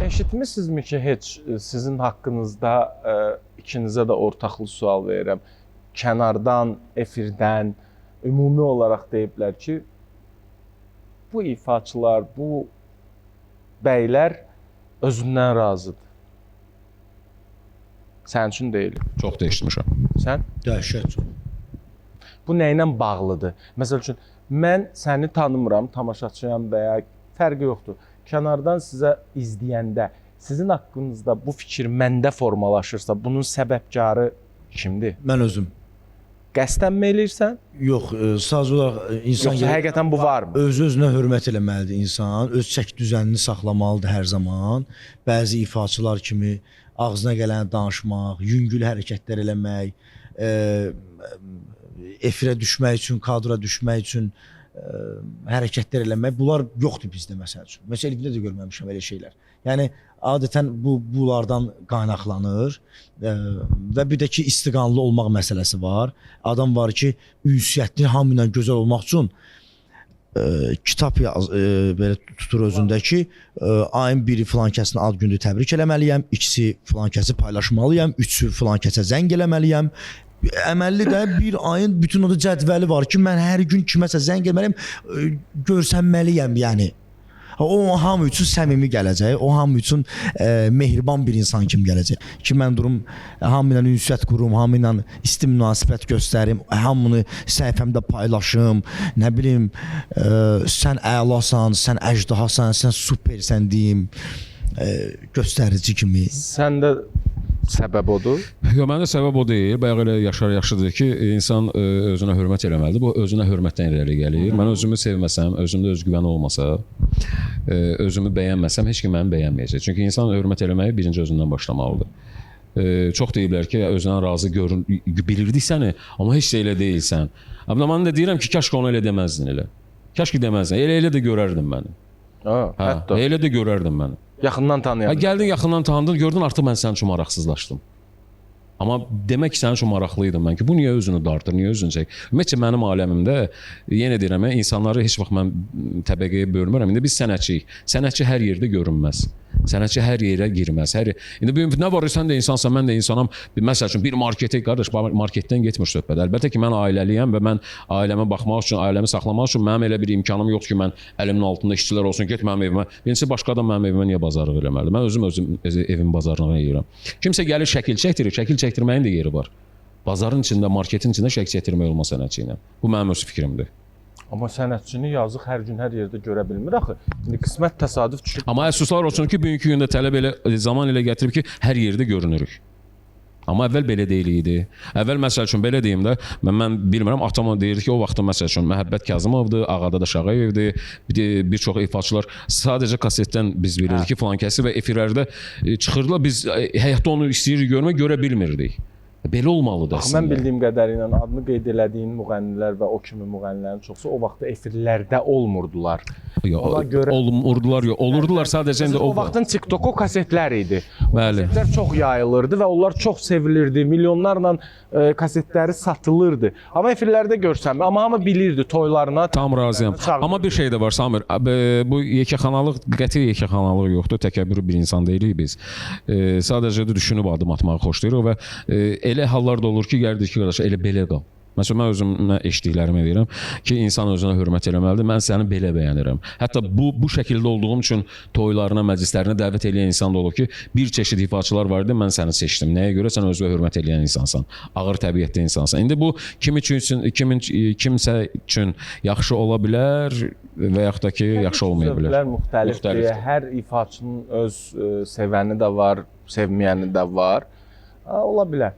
Eşitmisinizmi ki heç sizin haqqınızda ikinizə də ortaqlı sual verirəm. Kənardan, efirdən, ümumi olaraq deyiblər ki, bu ifaçılar, bu bəylər özündən razıdır. Sənin üçün deyil. Çox dəyişmişəm. Sən? Dəhşət çox. Bu nə ilə bağlıdır? Məsəl üçün, mən səni tanımıram, tamaşaçıyam və ya fərqi yoxdur. Kənardan sizə izləyəndə sizin haqqınızda bu fikir məndə formalaşırsa, bunun səbəbkarı kimdir? Mən özüm. Qəsdənmi eləyirsən? Yox, sadəcə olaraq insan Yoxsa həqiqətən bu varmı? öz-özünə hörmət eləməlidir insan, öz çək düzənini saxlamalıdır hər zaman. Bəzi ifaçılar kimi ağzına gələni danışmaq, yüngül hərəkətlər eləmək, efirə düşmək üçün, kadra düşmək üçün hərəkətlər eləmək, bunlar yoxdur bizdə məsəl üçün. Məsəl üçün də görməmişəm elə şeylər. Yəni adətən bunlardan qaynaqlanır və bir də ki istiqanlı olmaq məsələsi var. Adam var ki, ünsiyyətli hamı ilə gözəl olmaq üçün kitab belə tutur özündə ki, ayın biri filan kəsin ad günü təbrik eləməliyəm, ikisi filan kəsi paylaşmalıyam, üçü filan kəsə zəng eləməliyəm. Əməlli də bir ayın bütün o da cədvəli var ki, mən hər gün kiməsə zəng eləməliyəm, görsənməliyəm yəni. O hamı üçün səmimi gələcək, o hamı üçün mehriban bir insan kimi gələcək. Ki mən durum hamı ilə ünsiyyət qurum, hamı ilə isti münasibət göstərim, hamını səhifəmdə paylaşım, nə bilim, sən əlasan, sən əjdahasan, sən supersən deyim, göstərici kimi. Sən də səbəb odur? Yox, məndə səbəb o deyil. Bayaq elə yaşlıdır ki, insan özünə hörmət eləməlidir. Bu özünə hörmətdən irəli gəlir. Mən özümü sevməsəm, özümdə özgüvəni olmasa, özümü bəyənməsəm, heç kim məni bəyənməyəcək. Çünki insan hörmət eləməyi birinci özündən başlamalıdır. Çox deyiblər ki, özündən razı bilirdik səni, amma heç də elə deyilsən. Amma mən də deyirəm ki, kaş onu elə deməzdin elə. Kaş ki deməzdin. Elə də görərdin məni. Hətta. Elə də görərdin məni. Yaxından tanıyam. Gəldin, yaxından tanıdın, gördün artıq mən sənin üçün maraqsızlaşdım. Amma demək ki, sənin üçün maraqlıydım mən ki, bu niyə özünü dartır, niyə özünü çək? Ümumiyyətcə, mənim aləmimdə, yenə deyirəm, insanları heç vaxt mən təbəqəyə bölmürəm. İndi biz sənətçiyik. Sənətçi hər yerdə görünməz. Sənətçi hər yerə girməz. İndi nə var, sən də insansan, mən də insanam. Məsəl üçün, bir marketə, qardaş, marketdən getmir söhbət. Əlbəttə ki, mən ailəliyəm və mən ailəmə baxmaq üçün, ailəmi saxlamaq üçün mənim elə bir imkanım yoxdur ki, mən əlimin altında işçilər olsun, get mənim evimə. Birincisi, başqa adam mənim evimə niyə bazarlıq eləməlidir? Mən özüm evin bazarlığına yeyirəm. Kimsə gəlir, şəkil çəkdirir, şəkil çəkdirməyin də yeri var. Bazarın içində, marketin içində şəkil çəkdirmək olmaz sənətçi ilə. Bu mənim öz fikrimdir. Amma sənətçini yazıq hər gün hər yerdə görə bilmir axı. İndi qismət təsadüf düşür. Amma əfsuslar olsun ki, bugünkü gündə tələb elə zaman ilə gətirib ki, hər yerdə görünürük. Amma əvvəl belə deyil idi. Əvvəl məsəl üçün belə deyim də, mən bilmirəm, atam deyirdi ki, o vaxtda məsəl üçün Məhəbbət Kazımovdur, Ağada da Şağıyevdir, bir çox ifaçılar sadəcə kasetdən biz bilirdik ki, filan kəsi və efirlərdə çıxırdılar, biz həyatda onu istəyirik görmək, görə bilmirdik. Belə olmalıdır əslində. Mən bildiyim qədərilə adını qeyd elədiyin müğənnilər və o kimi müğənnilərin çoxsu o vaxtda efirlərdə olmurdular. Olurdular sadəcə indi o vaxtın TikTok-o kasetlər idi. Bəli. Kasetlər çox yayılırdı və onlar çox sevilirdi. Milyonlarla kasetləri satılırdı. Amma efirlərdə görsəm, amma hamı bilirdi toylarına. Tam razıyam. Amma bir şey də var Samir. Bu yekəxanalıq qəti yekəxanalıq yoxdur. Təkəbbürlü bir insan deyilik biz. Sadəcə də düşünüb addım atmağı xoşlayırıq və elə hallar da olur ki, gəldik ki, qardaş, elə belə qal. Məsələn, mən özümə eşitdiklərimi deyirəm ki, insan özünə hörmət eləməlidir. Mən səni belə bəyənirəm. Hətta bu şəkildə olduğum üçün toylarına, məclislərinə dəvət edən insan da olub ki, bir çeşid ifaçılar var idi, mən səni seçdim. Nəyə görə? Sən özünə hörmət eləyən insansan. Ağır təbiətli insansan. İndi bu kimsə üçün yaxşı ola bilər və yaxud da ki, yaxşı olmaya bilər. Müxtəlifdir. Hər ifaçının öz sevəni də var, sevməyəni də var. Ola bilər.